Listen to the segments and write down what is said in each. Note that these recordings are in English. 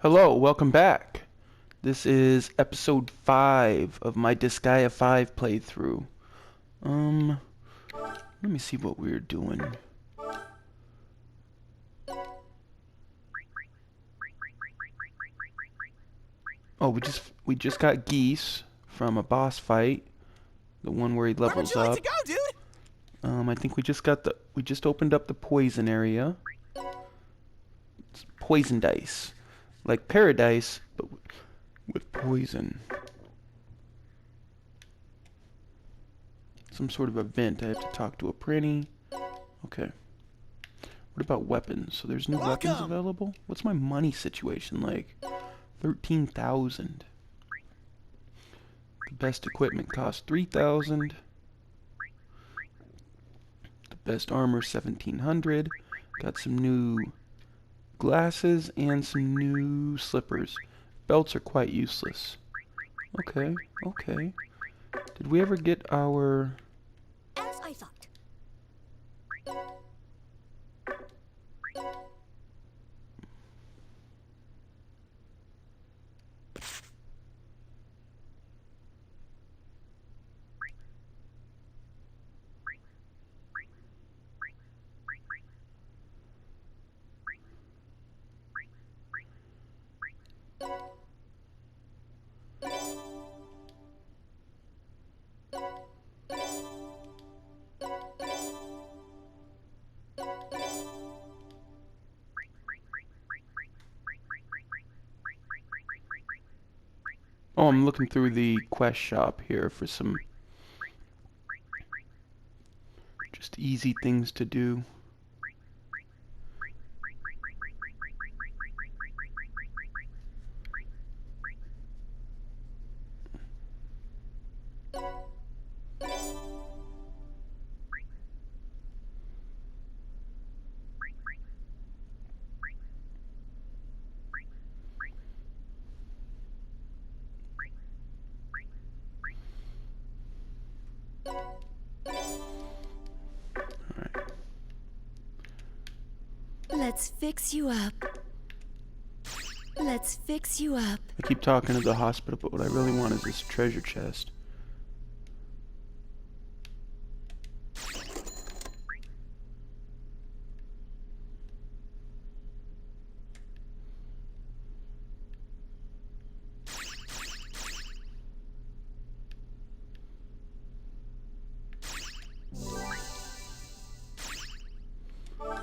Hello, welcome back. This is episode 5 of my Disgaea 5 playthrough. Let me see what we're doing. Oh, we just got geese from a boss fight, the one where he Where would levels you like up. to go, dude? I think we just opened up the poison area. It's poisondise, like paradise, but with poison. Some sort of event. I have to talk to a prinny. Okay. What about weapons? So there's new weapons Welcome. available? What's my money situation like? 13,000. The best equipment costs 3,000. The best armor 1,700. Got some new glasses and some new slippers. Belts are quite useless. Okay, okay. Did we ever get our... As I thought. Oh, I'm looking through the quest shop here for some just easy things to do. Let's fix you up. Let's fix you up. I keep talking to the hospital, but what I really want is this treasure chest.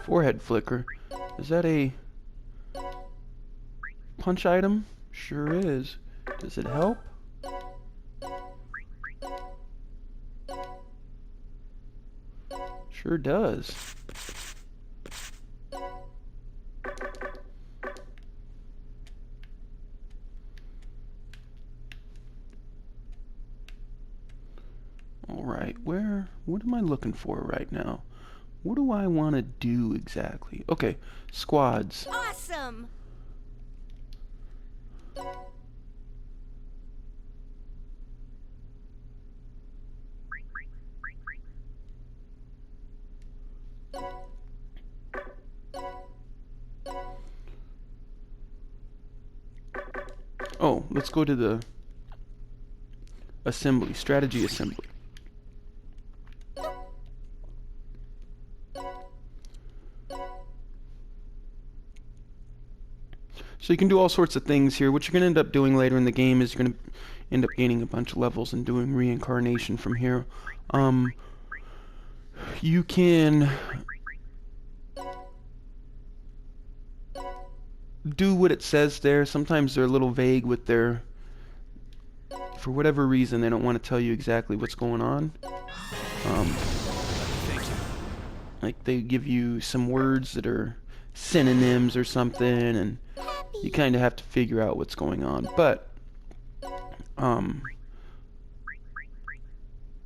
Forehead flicker. Is that a punch item? Sure is. Does it help? Sure does. Alright, what am I looking for right now? What do I want to do exactly? Okay, squads. Awesome! Oh, let's go to the assembly, strategy assembly. So you can do all sorts of things here. What you're going to end up doing later in the game is you're going to end up gaining a bunch of levels and doing reincarnation from here. You can do what it says there. Sometimes they're a little vague with their... For whatever reason, they don't want to tell you exactly what's going on. Thank you. Like they give you some words that are synonyms or something, and you kind of have to figure out what's going on. But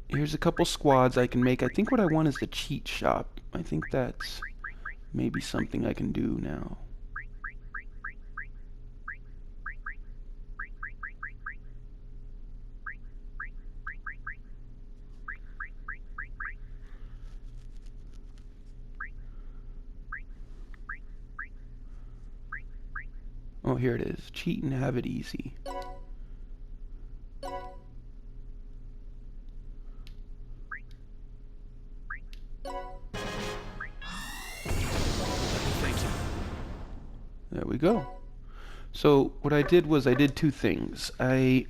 here's a couple squads I can make. I think what I want is the cheat shop. I think that's maybe something I can do now. Oh, here it is. Cheat and have it easy. Thank you. There we go. So what I did was I did two things. I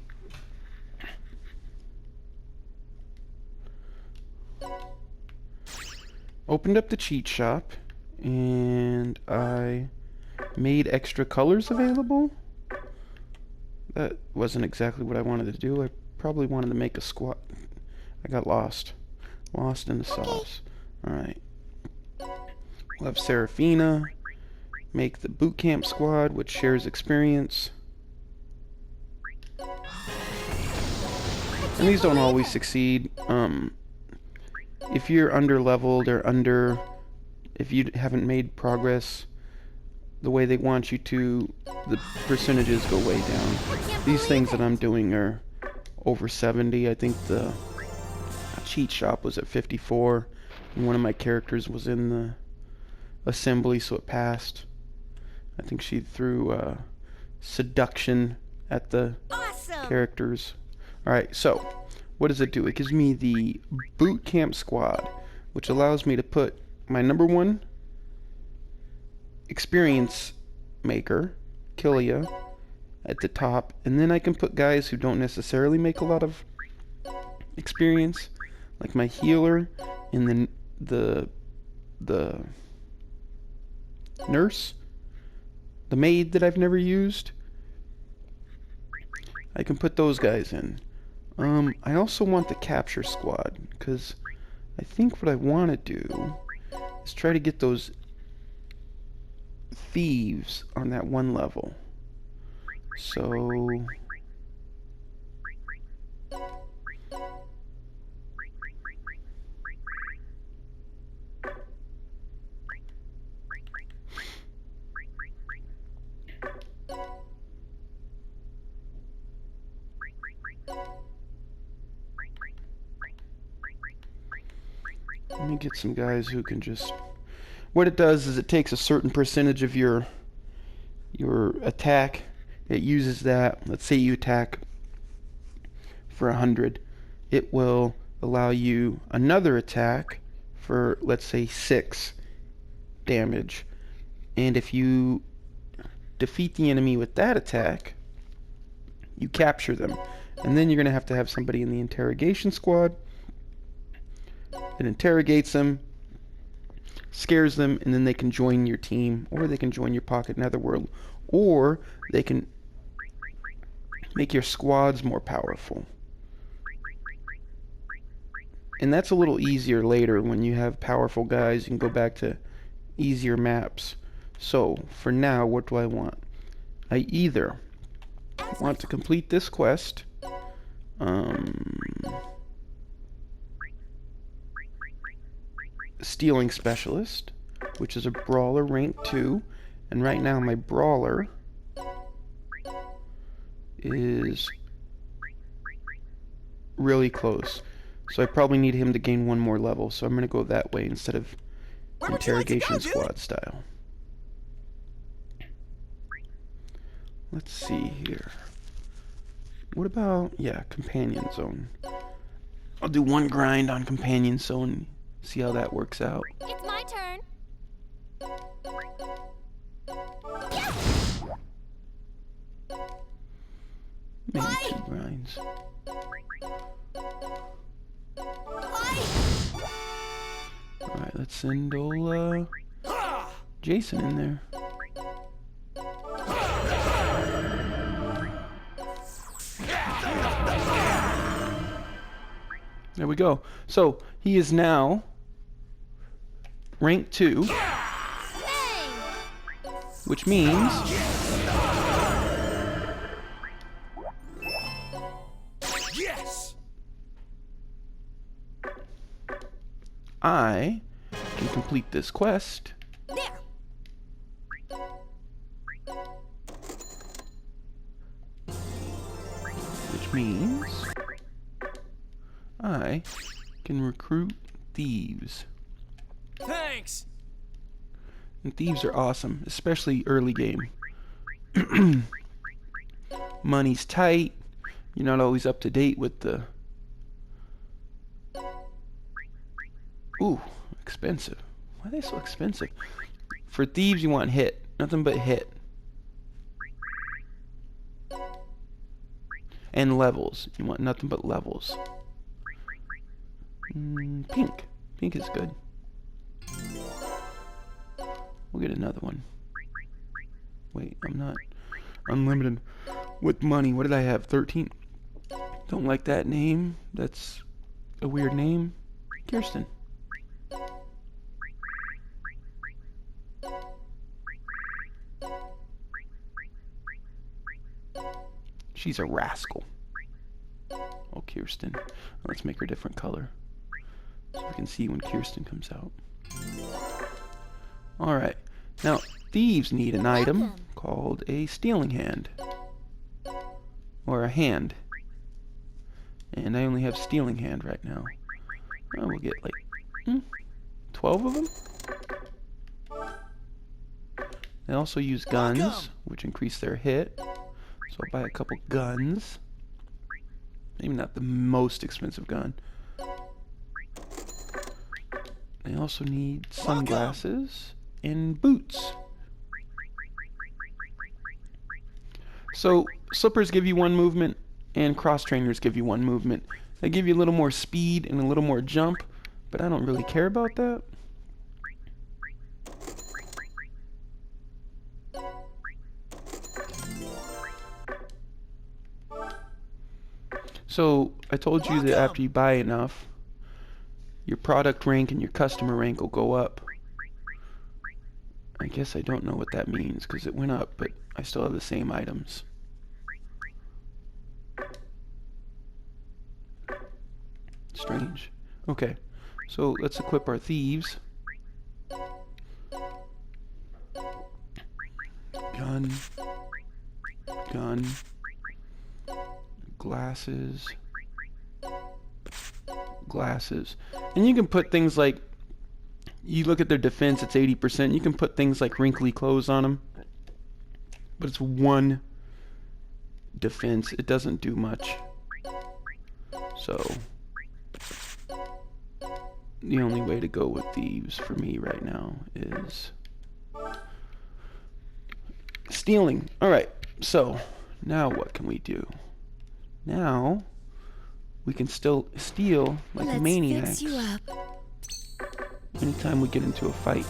opened up the cheat shop and I made extra colors available. That wasn't exactly what I wanted to do. I probably wanted to make a squad. I got lost. Lost in the sauce. Alright. We'll have Seraphina make the boot camp squad, which shares experience. And these don't always succeed. If you're under-leveled or if you haven't made progress the way they want you to, the percentages go way down. These things that I'm doing are over 70. I think the cheat shop was at 54, and one of my characters was in the assembly, so it passed. I think she threw seduction at the characters. Alright, so what does it do? It gives me the boot camp squad, which allows me to put my number one experience maker, Killia, at the top, and then I can put guys who don't necessarily make a lot of experience, like my healer and the nurse, the maid that I've never used. I can put those guys in. I also want the capture squad, because I think what I want to do is try to get those thieves on that one level. So let me get some guys who can just... What it does is it takes a certain percentage of your attack. It uses that. Let's say you attack for 100. It will allow you another attack for, let's say, 6 damage. And if you defeat the enemy with that attack, you capture them. And then you're going to have somebody in the interrogation squad that interrogates them, scares them, and then they can join your team, or they can join your pocket netherworld, or they can make your squads more powerful. And that's a little easier later when you have powerful guys. You can go back to easier maps. So for now, what do I want? I either want to complete this quest, Stealing Specialist, which is a brawler rank 2, and right now my brawler is really close, so I probably need him to gain one more level, so I'm going to go that way instead of interrogation squad style. Let's see here. What about, yeah, companion zone. I'll do one grind on companion zone, see how that works out. It's my turn. Maybe 2 grinds. Alright, let's send old Jason in there. There we go. So he is now rank 2, which means Yes. I can complete this quest. There. Which means I can recruit thieves. Thanks. And thieves are awesome, especially early game. Money's tight. You're not always up to date with the... Ooh, expensive. Why are they so expensive? For thieves, you want hit. Nothing but hit. And levels. You want nothing but levels. Pink. Pink is good. We'll get another one. Wait, I'm not unlimited with money. What did I have? 13. Don't like that name. That's a weird name. Kirsten. She's a rascal. Oh, Kirsten. Let's make her a different color, so we can see when Kirsten comes out. Alright. Now, thieves need an item called a stealing hand. Or a hand. And I only have stealing hand right now. Oh, we'll get like 12 of them. They also use guns, which increase their hit. So I'll buy a couple guns. Maybe not the most expensive gun. They also need sunglasses and boots. So slippers give you 1 movement, and cross trainers give you 1 movement. They give you a little more speed and a little more jump, but I don't really care about that. So I told you that after you buy enough, your product rank and your customer rank will go up. I guess I don't know what that means because it went up, but I still have the same items. Strange. Okay, so let's equip our thieves. Gun. Gun. Glasses. Glasses. And you can put things like, you look at their defense, it's 80%. You can put things like wrinkly clothes on them. But it's 1 defense. It doesn't do much. So the only way to go with thieves for me right now is stealing. Alright, so now what can we do? Now we can still steal like maniacs. Fix you up. Anytime we get into a fight.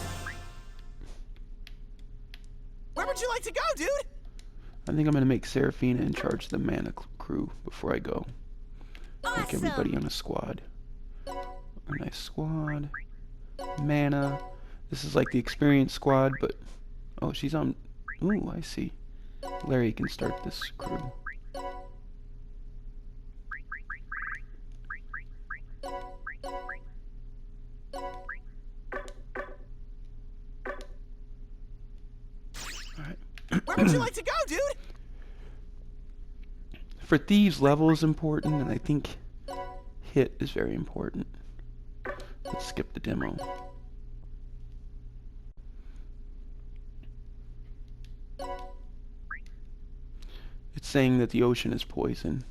Where would you like to go, dude? I think I'm gonna make Seraphina in charge of the mana crew before I go. Make everybody on a squad. A nice squad. Mana. This is like the experienced squad, but oh, she's on. Ooh, I see. Larry can start this crew. Where would you like to go, dude? For thieves, level is important, and I think hit is very important. Let's skip the demo. It's saying that the ocean is poison.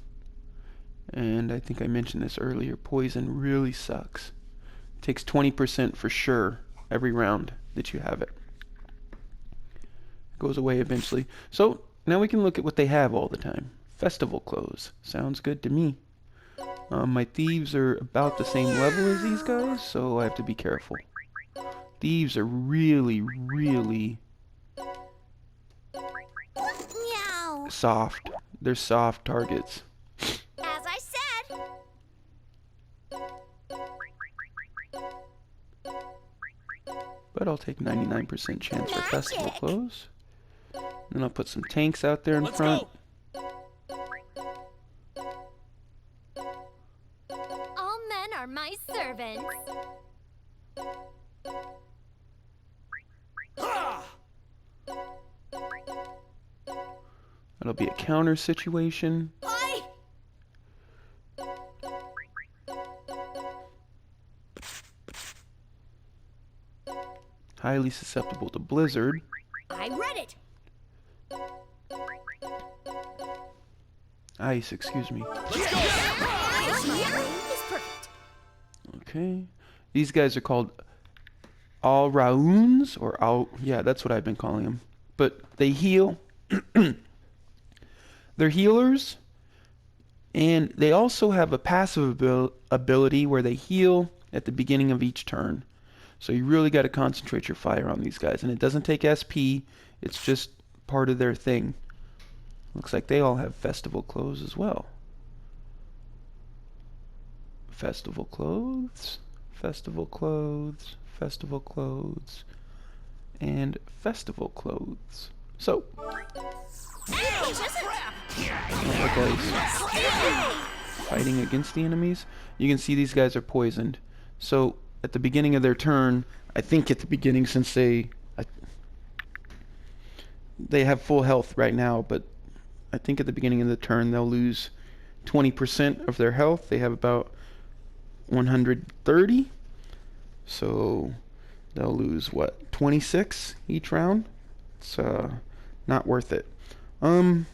And I think I mentioned this earlier. Poison really sucks. It takes 20% for sure every round that you have it. It goes away eventually. So now we can look at what they have all the time. Festival clothes. Sounds good to me. My thieves are about the same level as these guys, so I have to be careful. Thieves are really, really Meow. soft. They're soft targets. As I said. But I'll take 99% chance for festival Magic. clothes. Then I'll put some tanks out there in Let's front. go. All men are my servants. Ha! That'll be a counter situation. I. Highly susceptible to blizzard. I read it. Ice, excuse me. It's perfect. Okay. These guys are called Alrauns, or yeah, that's what I've been calling them. But they heal. They're healers, and they also have a passive ability where they heal at the beginning of each turn. So you really got to concentrate your fire on these guys. And it doesn't take SP, it's just part of their thing. Looks like they all have festival clothes as well. Festival clothes, festival clothes, festival clothes, and festival clothes. So, guys fighting against the enemies. You can see these guys are poisoned. So, at the beginning of their turn, I think at the beginning, since they have full health right now, but I think at the beginning of the turn they'll lose 20% of their health. They have about 130, so they'll lose what, 26 each round. It's not worth it. We'll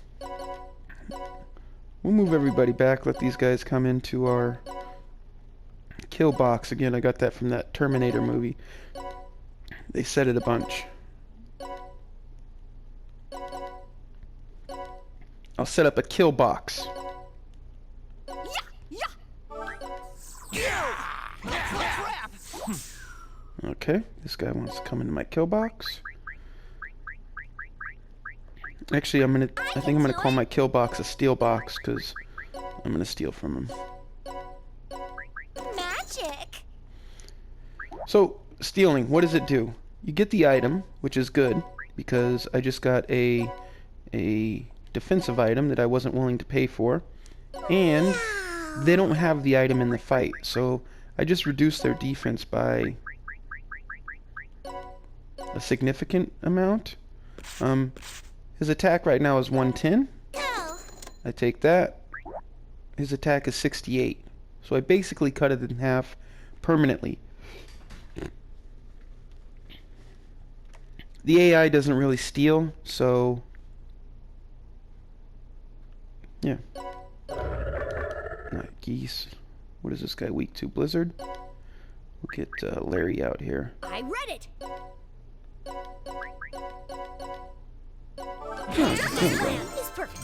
move everybody back, let these guys come into our kill box. Again, I got that from that Terminator movie. They said it a bunch. I'll set up a kill box. Okay, this guy wants to come into my kill box. Actually, I think I'm gonna call my kill box a steal box, because I'm gonna steal from him. Magic. So, stealing, what does it do? You get the item, which is good, because I just got a defensive item that I wasn't willing to pay for, and they don't have the item in the fight, so I just reduced their defense by a significant amount. His attack right now is 110. I take that. His attack is 68. So I basically cut it in half permanently. The AI doesn't really steal, so yeah. Not geese. What is this guy weak to? Blizzard? We'll get Larry out here. I read it. It's perfect.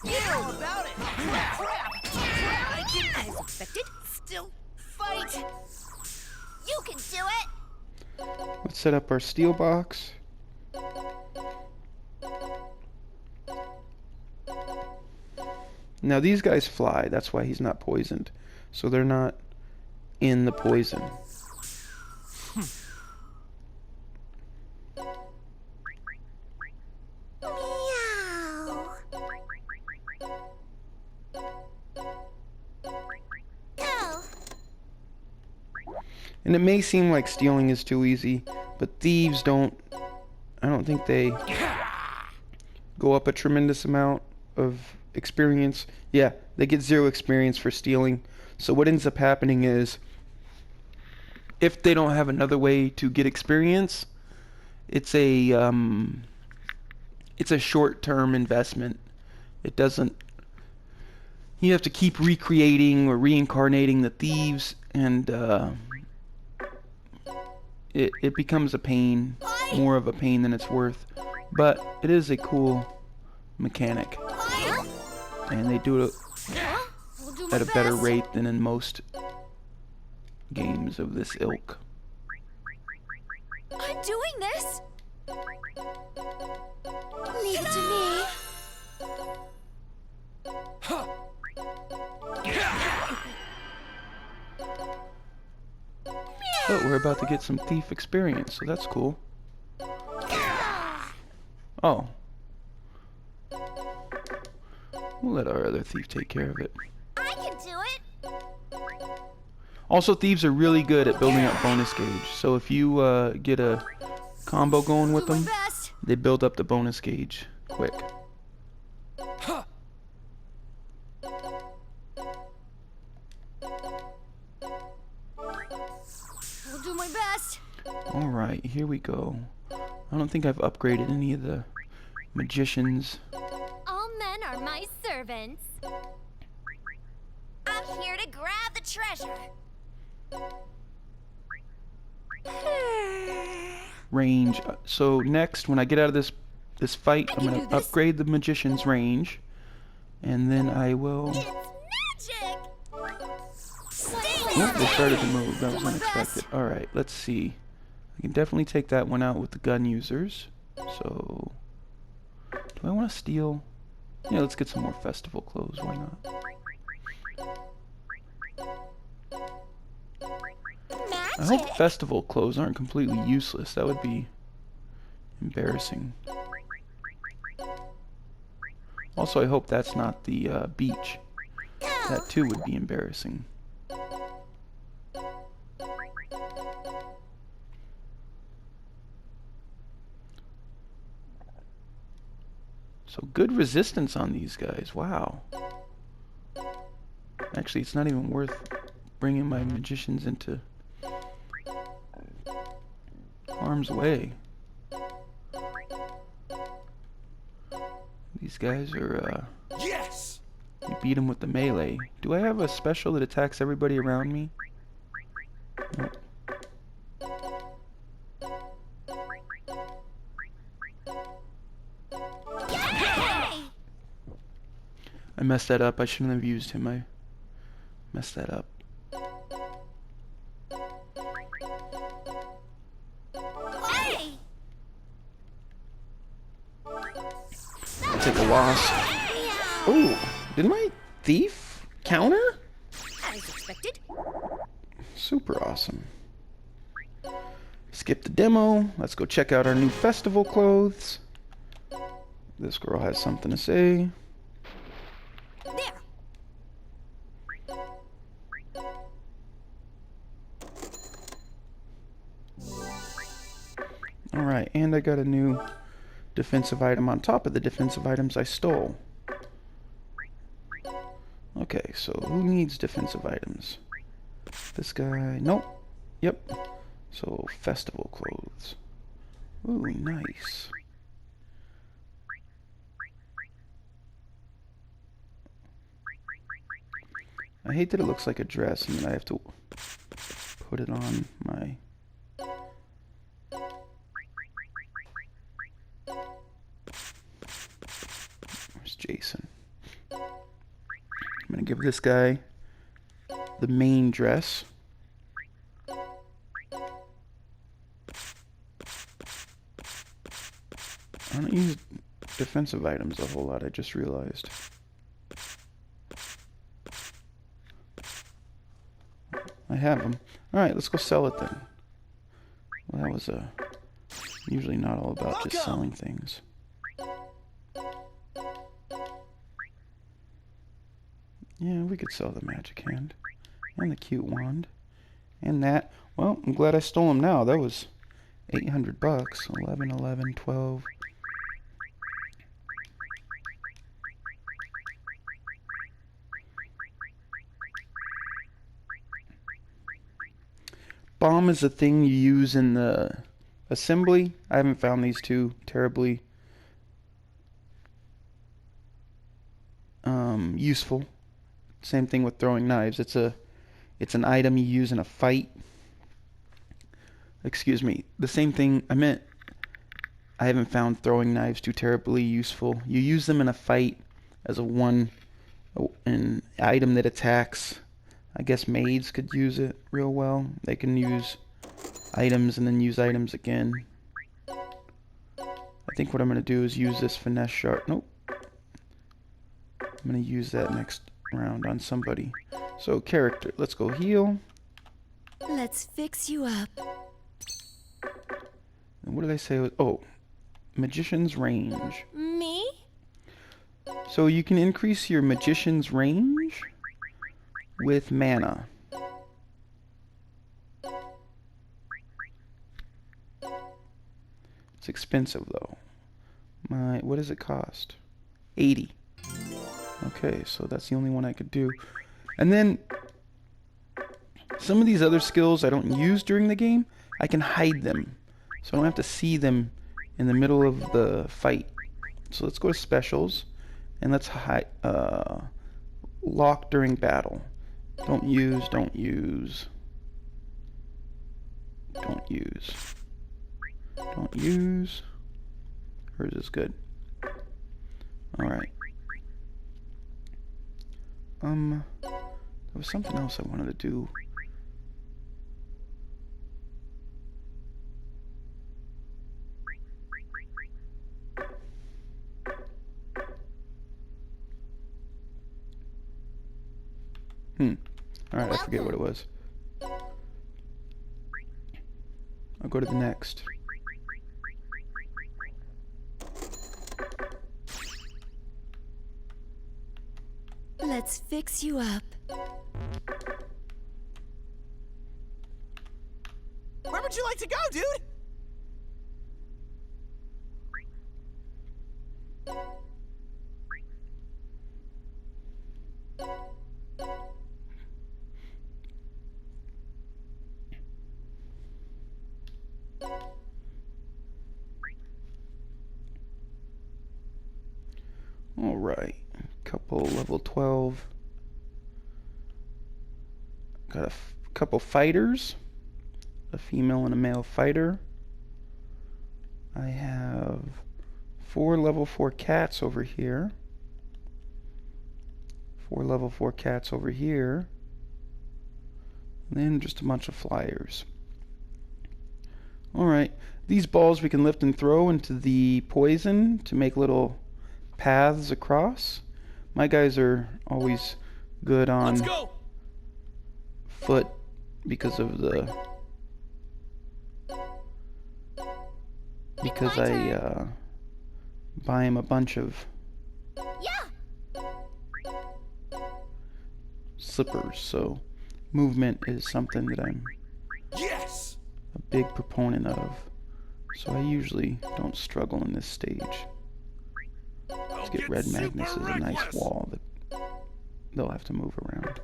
How about it? Crap! As expected. Still fight! You can do it. Let's set up our steel box. Now these guys fly, that's why he's not poisoned. So they're not in the poison. Meow. Go. And it may seem like stealing is too easy, but thieves I don't think they go up a tremendous amount of experience. Yeah, they get 0 experience for stealing. So what ends up happening is, if they don't have another way to get experience, it's a short-term investment. It doesn't. You have to keep recreating or reincarnating the thieves, and it becomes a pain, more of a pain than it's worth. But it is a cool mechanic, and they do it at a better rate than in most games of this ilk. I'm doing this. Leave it to me. But we're about to get some thief experience, so that's cool. Oh. We'll let our other thief take care of it. I can do it. Also, thieves are really good at building up bonus gauge. So if you get a combo going with them, they build up the bonus gauge quick. I'll do my best. Alright, here we go. I don't think I've upgraded any of the magicians. All men are my servants. I'm here to grab the treasure. Range. So next, when I get out of this fight, I'm can gonna do this. upgrade the magician's range, and then I will. It's magic! Oh, they started to move. That was unexpected. All right, let's see. I can definitely take that one out with the gun users. So, do I want to steal? Yeah, let's get some more festival clothes. Why not? I hope Magic! festival clothes aren't completely useless. That would be embarrassing. Also, I hope that's not the beach. That too would be embarrassing. So good resistance on these guys. Wow. Actually, it's not even worth bringing my magicians into harm's way. These guys are, Yes! you beat them with the melee. Do I have a special that attacks everybody around me? Nope. Yay! I messed that up. I shouldn't have used him. I messed that up. Hey! I'll take a loss. Oh, did my thief counter? As expected. Super awesome. Skip the demo. Let's go check out our new festival clothes. This girl has something to say. There. Alright, and I got a new defensive item on top of the defensive items I stole. Okay, so who needs defensive items? This guy. Nope. Yep. So, festival clothes. Ooh, nice. I hate that it looks like a dress and then I have to put it on my... Where's Jason? I'm gonna give this guy the main dress. I don't use defensive items a whole lot, I just realized. I have them. Alright, let's go sell it then. Well, that was usually not all about just selling things. Yeah, we could sell the magic hand. And the cute wand. And that. Well, I'm glad I stole them now. That was 800 bucks. 11, 11, 12. Bomb is a thing you use in the assembly. I haven't found these two terribly useful. Same thing with throwing knives. It's an item you use in a fight. Excuse me. The same thing I meant. I haven't found throwing knives too terribly useful. You use them in a fight as an item that attacks. I guess maids could use it real well. They can use items and then use items again. I think what I'm going to do is use this finesse shard. Nope. I'm going to use that next round on somebody. So character, let's go heal. Let's fix you up. And what did I say? Oh, magician's range. Me? So you can increase your magician's range with mana. It's expensive though. What does it cost? 80. Okay, so that's the only one I could do. And then some of these other skills I don't use during the game, I can hide them. So I don't have to see them in the middle of the fight. So let's go to specials, and let's lock during battle. Don't use, don't use, don't use, don't use. Hers is good. Alright. There was something else I wanted to do. Alright, I forget what it was. I'll go to the next. Let's fix you up. Where would you like to go, dude? Alright, couple level 12. Got a couple fighters, a female and a male fighter. I have 4 level 4 cats over here. 4 level 4 cats over here. And then just a bunch of flyers. Alright, these balls we can lift and throw into the poison to make little paths across. My guys are always good on foot because of the I buy him a bunch of slippers, so movement is something that I'm a big proponent of, so I usually don't struggle in this stage. Let's get Red Magnus as a nice wall that they'll have to move around.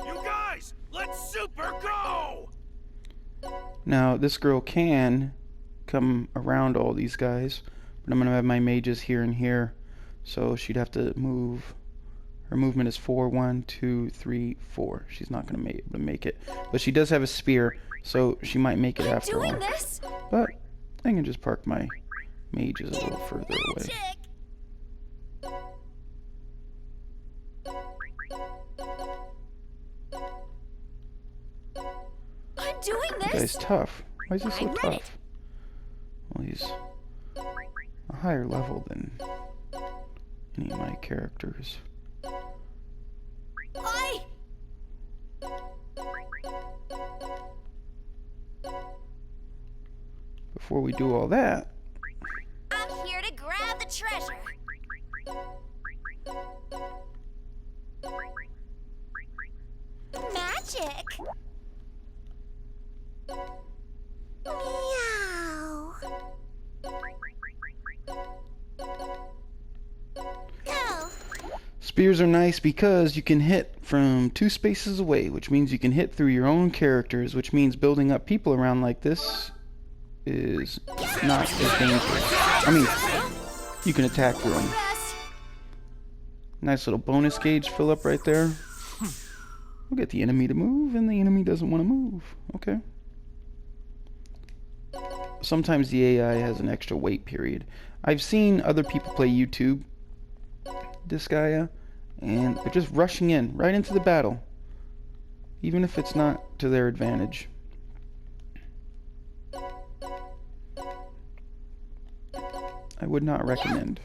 You guys, let's super go! Now, this girl can come around all these guys, but I'm going to have my mages here and here, so she'd have to move. Her movement is 4, 1, 2, 3, 4. She's not going to be able to make it. But she does have a spear, so she might make it after all. But I can just park my mages a little further away. I'm doing That guy's tough. Why is he so tough? Well, he's a higher level than any of my characters. Before we do all that, I'm here to grab the treasure. Magic. Meow. Go. spears are nice because you can hit from 2 spaces away, which means you can hit through your own characters, which means building up people around like this is not as dangerous. I mean, you can attack through them. Nice little bonus gauge fill up right there. We'll get the enemy to move, and the enemy doesn't want to move. Okay. Sometimes the AI has an extra wait period. I've seen other people play YouTube, Disgaea, and they're just rushing in, right into the battle. Even if it's not to their advantage. I would not recommend.